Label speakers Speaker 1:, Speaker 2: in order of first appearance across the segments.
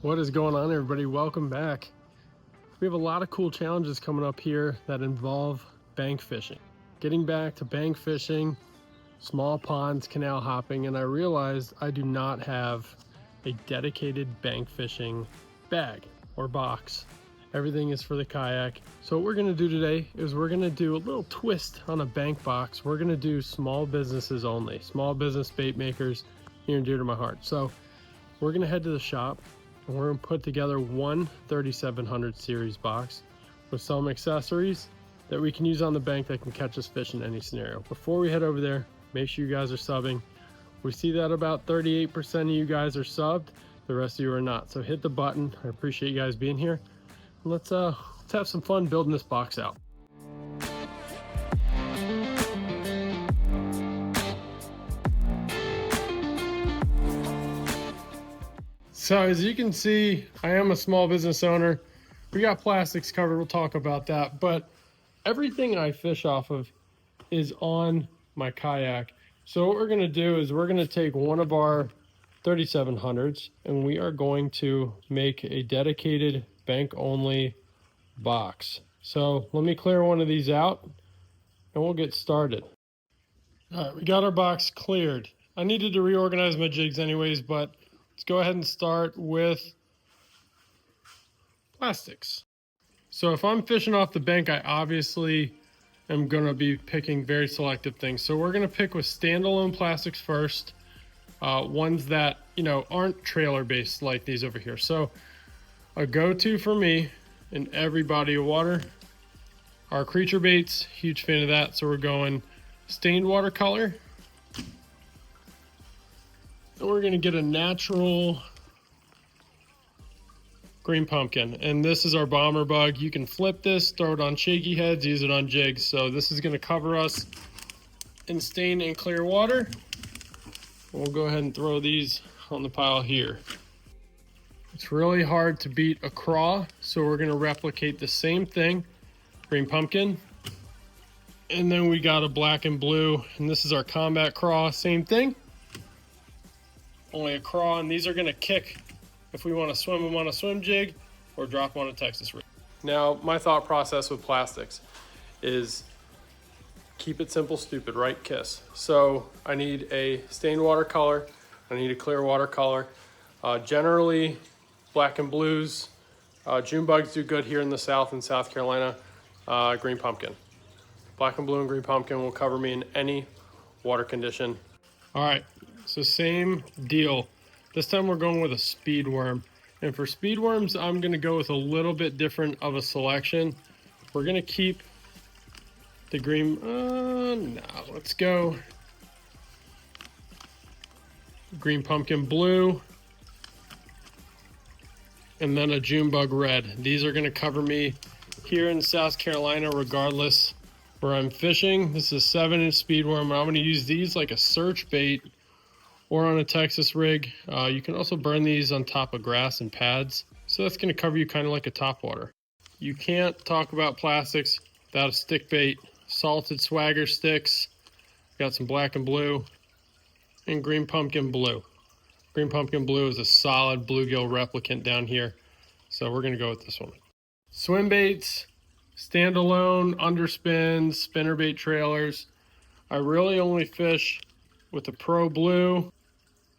Speaker 1: What is going on, everybody? Welcome back. We have a lot of cool challenges coming up here that involve bank fishing. Getting back to bank fishing, small ponds, canal hopping, and I realized I do not have a dedicated bank fishing bag or box. Everything is for the kayak. So what we're gonna do today is we're gonna do a little twist on a bank box. We're gonna do small businesses only, small business bait makers, near and dear to my heart. So we're gonna head to the shop and we're gonna put together one 3700 series box with some accessories that we can use on the bank that can catch us fish in any scenario. Before we head over there, make sure you guys are subbing. We see that about 38% of you guys are subbed, the rest of you are not. So hit the button. I appreciate you guys being here. Let's have some fun building this box out. So as you can see, I am a small business owner. We got plastics covered, we'll talk about that, but everything I fish off of is on my kayak. So what we're gonna do is we're gonna take one of our 3700s and we are going to make a dedicated bank only box. So let me clear one of these out and we'll get started. All right, we got our box cleared. I needed to reorganize my jigs anyways, but let's go ahead and start with plastics. So if I'm fishing off the bank, I obviously am gonna be picking very selective things. So we're gonna pick with standalone plastics first, ones that, you know, aren't trailer based like these over here. So a go-to for me in every body of water are creature baits, huge fan of that. So we're going stained watercolor. And we're gonna get a natural green pumpkin. And this is our bomber bug. You can flip this, throw it on shaky heads, use it on jigs. So this is gonna cover us in stained and clear water. We'll go ahead and throw these on the pile here. It's really hard to beat a craw, so we're gonna replicate the same thing. Green pumpkin. And then we got a black and blue, and this is our combat craw, same thing. Only a craw, and these are gonna kick if we wanna swim them on a swim jig or drop them on a Texas rig. Now, my thought process with plastics is keep it simple, stupid, right? KISS. So I need a stained watercolor, I need a clear watercolor. Generally, black and blues, June bugs do good here in the South and South Carolina. Green pumpkin. Black and blue and green pumpkin will cover me in any water condition. All right, so same deal. This time we're going with a speed worm. And for speed worms, I'm gonna go with a little bit different of a selection. We're gonna keep the green, no, let's go green pumpkin blue, and then a June bug red. These are gonna cover me here in South Carolina regardless where I'm fishing. This is a 7-inch speed worm. I'm gonna use these like a search bait or on a Texas rig. You can also burn these on top of grass and pads. So that's gonna cover you kind of like a topwater. You can't talk about plastics without a stick bait. Salted swagger sticks. Got some black and blue and green pumpkin blue. Green pumpkin blue is a solid bluegill replicant down here. So we're gonna go with this one. Swim baits, standalone, underspins, spinnerbait trailers. I really only fish with a pro blue,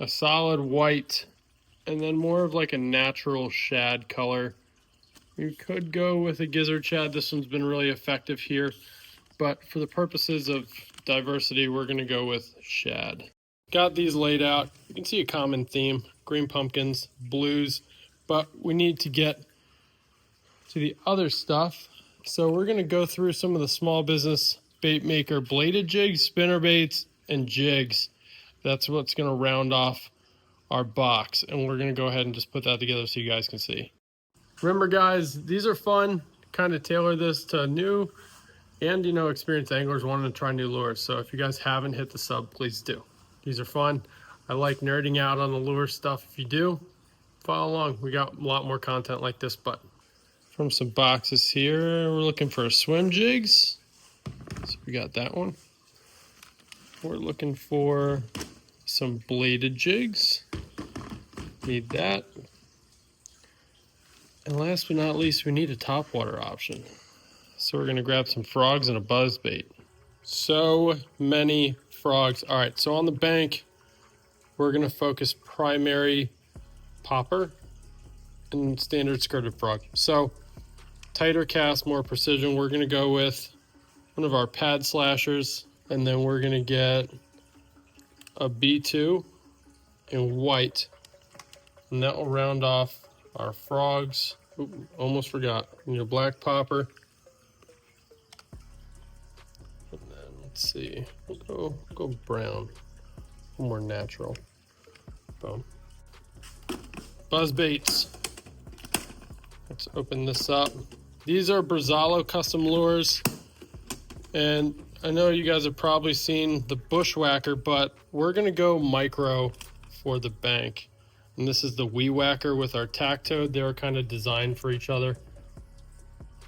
Speaker 1: a solid white, and then more of like a natural shad color. You could go with a gizzard shad. This one's been really effective here, but for the purposes of diversity, we're gonna go with shad. Got these laid out. You can see a common theme, green pumpkins, blues, but we need to get to the other stuff. So we're gonna go through some of the small business bait maker bladed jigs, spinner baits, and jigs. That's what's gonna round off our box. And we're gonna go ahead and just put that together so you guys can see. Remember guys, these are fun. Kind of tailor this to new and, you know, experienced anglers wanting to try new lures. So if you guys haven't hit the sub, please do. These are fun. I like nerding out on the lure stuff. If you do, follow along. We got a lot more content like this, but from some boxes here, we're looking for swim jigs. So we got that one. We're looking for some bladed jigs. Need that. And last but not least, we need a topwater option. So we're gonna grab some frogs and a buzzbait. So many frogs. All right, so on the bank, we're gonna focus primary popper and standard skirted frog. So tighter cast, more precision. We're gonna go with one of our pad slashers, and then we're gonna get a B2 in white, and that will round off our frogs. Ooh, almost forgot. And your black popper. And then let's see, we'll go brown, more natural. Boom. Buzzbaits. Let's open this up. These are Brazalo custom lures, and I know you guys have probably seen the Bushwhacker, but we're gonna go micro for the bank. And this is the Wee Whacker with our tack toad. They were kind of designed for each other.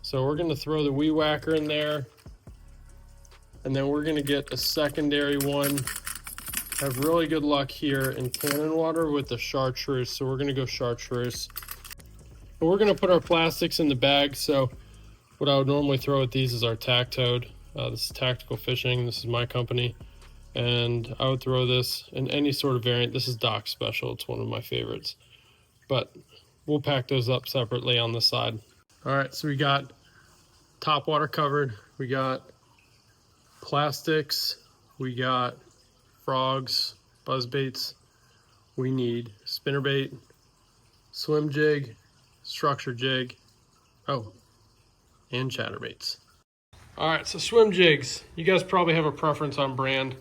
Speaker 1: So we're gonna throw the Wee Whacker in there, and then we're gonna get a secondary one. Have really good luck here in cannon water with the chartreuse. So we're gonna go chartreuse. And we're gonna put our plastics in the bag. So what I would normally throw at these is our tack toad. This is Tactical Fishing. This is my company. And I would throw this in any sort of variant. This is Doc Special. It's one of my favorites. But we'll pack those up separately on the side. All right, so we got top water covered. We got plastics. We got frogs, buzzbaits. We need spinnerbait, swim jig, structure jig. Oh, and chatterbaits. All right, so swim jigs. You guys probably have a preference on brand.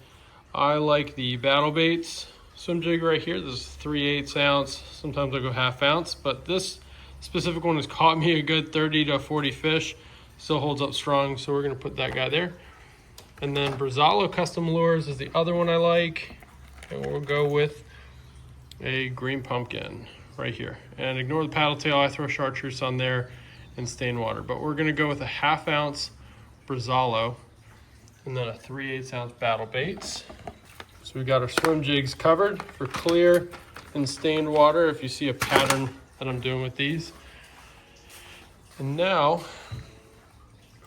Speaker 1: I like the Battle Baits swim jig right here. This is 3/8 ounce. Sometimes I go 1/2 ounce, but this specific one has caught me a good 30 to 40 fish. Still holds up strong, so we're gonna put that guy there. And then Brazalo Custom Lures is the other one I like. And we'll go with a green pumpkin right here. And ignore the paddle tail, I throw chartreuse on there and stain water. But we're gonna go with a 1/2 ounce Brazalo, and then a 3/8 ounce Battle Baits. So we got our swim jigs covered for clear and stained water if you see a pattern that I'm doing with these. And now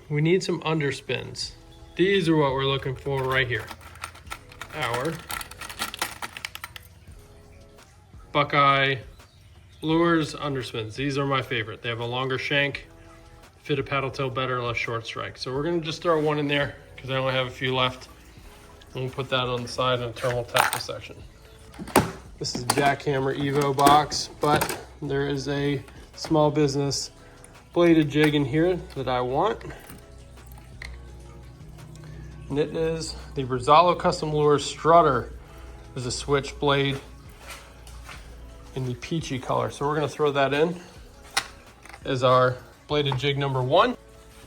Speaker 1: we need some underspins. These are what we're looking for right here. Our Buckeye Lures underspins. These are my favorite. They have a longer shank, fit a paddle tail better, less short strike. So we're gonna just throw one in there because I only have a few left. And we'll put that on the side in the terminal tackle section. This is Jackhammer Evo box, but there is a small business bladed jig in here that I want. And it is the Brazalo Custom Lures Strutter. There's a switch blade in the peachy color. So we're gonna throw that in as our bladed jig number 1.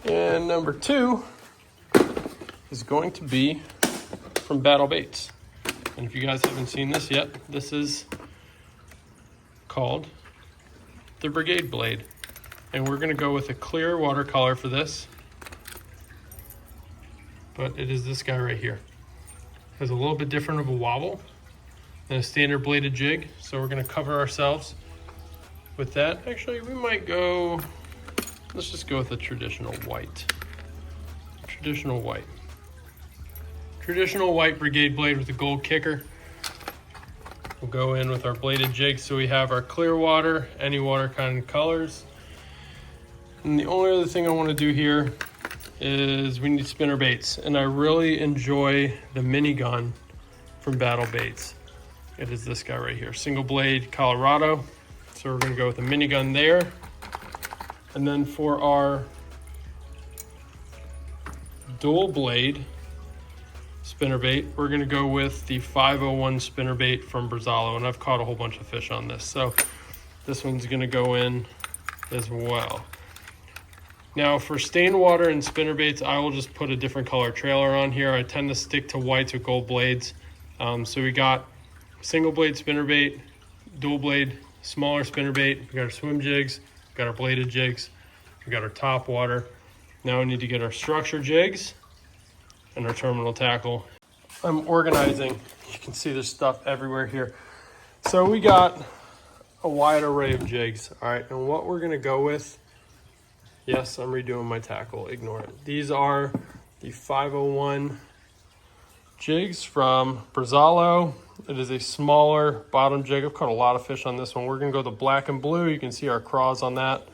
Speaker 1: And number 2 is going to be from Battle Baits. And if you guys haven't seen this yet, this is called the Brigade blade. And we're gonna go with a clear watercolor for this. But it is this guy right here. Has a little bit different of a wobble than a standard bladed jig. So we're gonna cover ourselves with that. Actually, we might go, let's just go with a traditional white. Traditional white. Traditional white Brigade blade with a gold kicker. We'll go in with our bladed jig. So we have our clear water, any water kind of colors. And the only other thing I want to do here is we need spinner baits. And I really enjoy the minigun from Battle Baits. It is this guy right here, single blade Colorado. So we're gonna go with a minigun there. And then for our dual blade spinnerbait, we're gonna go with the 501 spinnerbait from Brazalo, and I've caught a whole bunch of fish on this. So this one's gonna go in as well. Now for stain water and spinnerbaits, I will just put a different color trailer on here. I tend to stick to whites with gold blades. So we got single blade spinnerbait, dual blade, smaller spinnerbait. We got our swim jigs, we got our bladed jigs, we got our top water. Now we need to get our structure jigs and our terminal tackle. I'm organizing. You can see there's stuff everywhere here. So we got a wide array of jigs. All right, and what we're gonna go with, yes, I'm redoing my tackle, ignore it. These are the 501 jigs from Brigade. It is a smaller bottom jig. I've caught a lot of fish on this one. We're gonna go the black and blue. You can see our craws on that.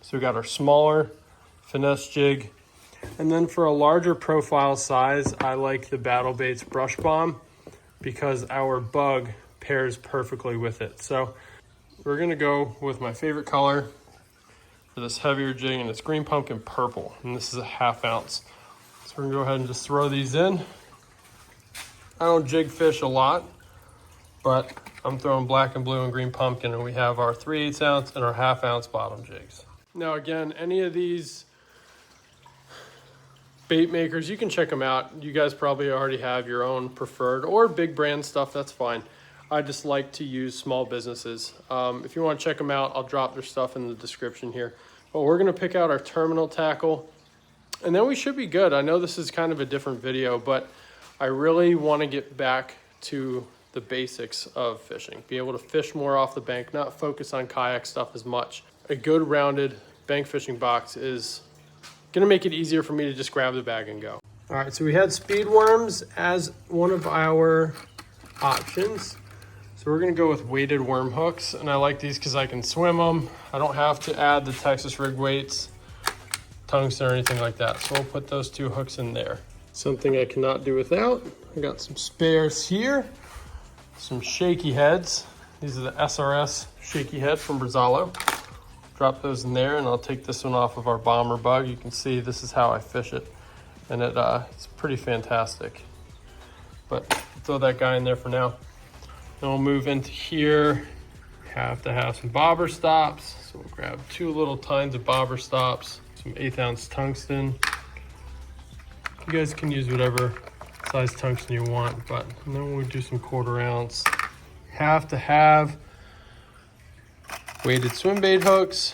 Speaker 1: So we got our smaller finesse jig. And then for a larger profile size, I like the Battlebait's Brush Bomb because our bug pairs perfectly with it. So we're gonna go with my favorite color for this heavier jig, and it's green pumpkin purple, and this is a 1/2 ounce. So we're gonna go ahead and just throw these in. I don't jig fish a lot, but I'm throwing black and blue and green pumpkin, and we have our 3/8 ounce and our 1/2 ounce bottom jigs. Now again, any of these bait makers, you can check them out. You guys probably already have your own preferred or big brand stuff, that's fine. I just like to use small businesses. If you want to check them out, I'll drop their stuff in the description here. But we're gonna pick out our terminal tackle, and then we should be good. I know this is kind of a different video, but I really want to get back to the basics of fishing. Be able to fish more off the bank, not focus on kayak stuff as much. A good rounded bank fishing box is gonna make it easier for me to just grab the bag and go. All right, so we had speed worms as one of our options. So we're gonna go with weighted worm hooks, and I like these because I can swim them. I don't have to add the Texas rig weights, tungsten, or anything like that. So we'll put those 2 hooks in there. Something I cannot do without. I got some spares here, some shaky heads. These are the SRS shaky head from Brigade. Drop those in there, and I'll take this one off of our bomber bug. You can see this is how I fish it, and it's pretty fantastic. But throw that guy in there for now. Then we'll move into here. Have to have some bobber stops, so we'll grab 2 little tines of bobber stops, some 1/8 ounce tungsten. You guys can use whatever size tungsten you want, but then we'll do some 1/4 ounce. Have to have weighted swim bait hooks.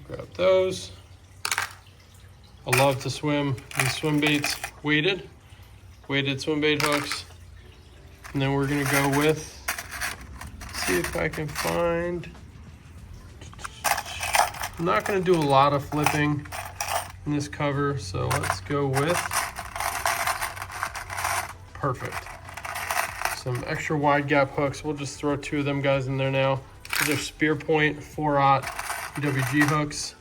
Speaker 1: Grab those. I love to swim these swim baits weighted swim bait hooks. And then we're gonna go with, see if I can find, I'm not gonna do a lot of flipping in this cover, so let's go with, perfect. Some extra wide gap hooks. We'll just throw 2 of them guys in there now. These are Spear Point 4/0 EWG hooks.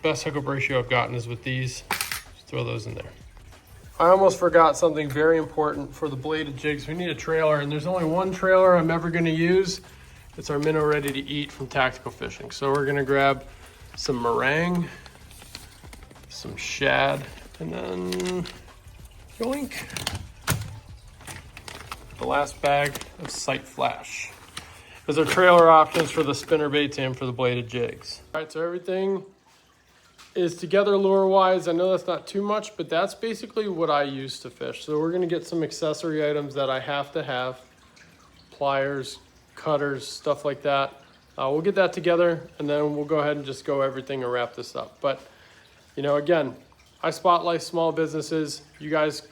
Speaker 1: Best hookup ratio I've gotten is with these. Just throw those in there. I almost forgot something very important for the bladed jigs. We need a trailer, and there's only one trailer I'm ever gonna use. It's our minnow ready to eat from Tactical Fishing. So we're gonna grab some meringue, some shad, and then yoink, the last bag of Sight Flash. Those are trailer options for the spinnerbaits and for the bladed jigs. All right, so everything is together lure-wise. I know that's not too much, but that's basically what I use to fish. So we're gonna get some accessory items that I have to have. Pliers, cutters, stuff like that. We'll get that together, and then we'll go ahead and just go everything and wrap this up. But, you know, again, I spotlight small businesses. You guys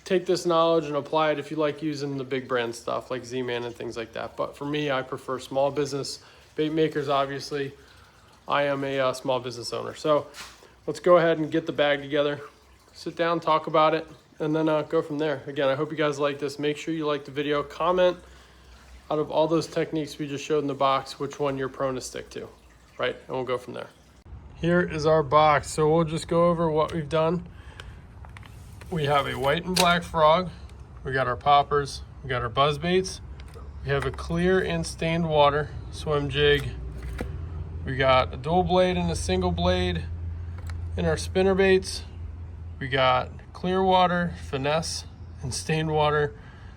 Speaker 1: take this knowledge and apply it if you like using the big brand stuff like Z-Man and things like that. But for me, I prefer small business bait makers, obviously. I am a small business owner. So let's go ahead and get the bag together, sit down, talk about it, and then go from there. Again, I hope you guys like this. Make sure you like the video. Comment out of all those techniques we just showed in the box, which one you're prone to stick to, right? And we'll go from there. Here is our box. So we'll just go over what we've done. We have a white and black frog. We got our poppers. We got our buzzbaits. We have a clear and stained water swim jig. We got a dual blade and a single blade in our spinnerbaits. We got clear water, finesse, and stained water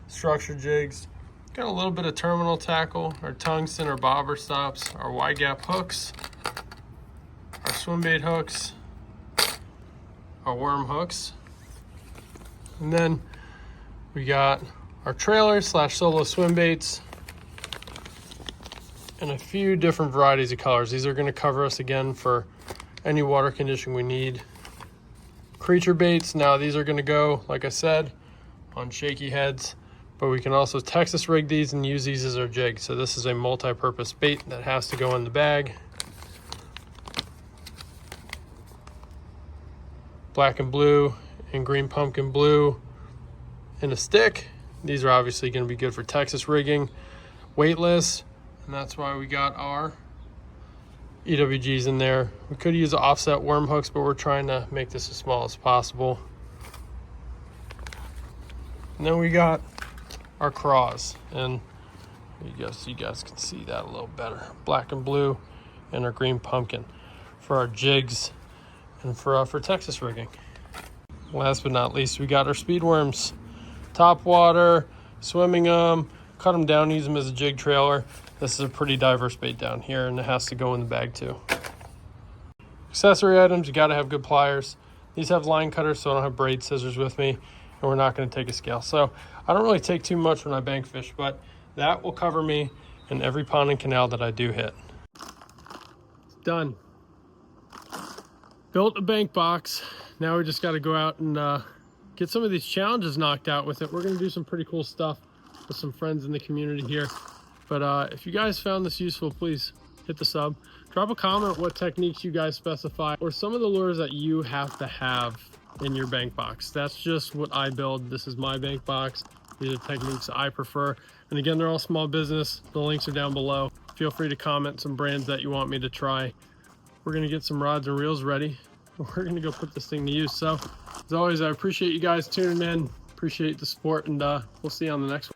Speaker 1: structure jigs. Got a little bit of terminal tackle, our tungsten, our bobber stops, our wide gap hooks, our swim bait hooks, our worm hooks. And then we got our trailer / solo swim baits and a few different varieties of colors. These are going to cover us again for any water condition we need. Creature baits, now these are going to go, like I said, on shaky heads, but we can also Texas rig these and use these as our jig. So this is a multi-purpose bait that has to go in the bag. Black and blue and green pumpkin blue in a stick. These are obviously going to be good for Texas rigging, weightless, and that's why we got our EWGs in there. We could use offset worm hooks, but we're trying to make this as small as possible. And then we got our craws, and you guys can see that a little better. Black and blue and our green pumpkin for our jigs and for Texas rigging. Last but not least, we got our speed worms. Top water, swimming them, cut them down, use them as a jig trailer. This is a pretty diverse bait down here, and it has to go in the bag too. Accessory items, you gotta have good pliers. These have line cutters, so I don't have braid scissors with me, and we're not gonna take a scale. So I don't really take too much when I bank fish, but that will cover me in every pond and canal that I do hit. It's done. Built a bank box. Now we just gotta go out and get some of these challenges knocked out with it. We're gonna do some pretty cool stuff with some friends in the community here. But if you guys found this useful, please hit the sub. Drop a comment what techniques you guys specify, or some of the lures that you have to have in your bank box. That's just what I build. This is my bank box. These are techniques I prefer. And again, they're all small business. The links are down below. Feel free to comment some brands that you want me to try. We're gonna get some rods and reels ready. We're gonna go put this thing to use. So as always, I appreciate you guys tuning in. Appreciate the support, and we'll see you on the next one.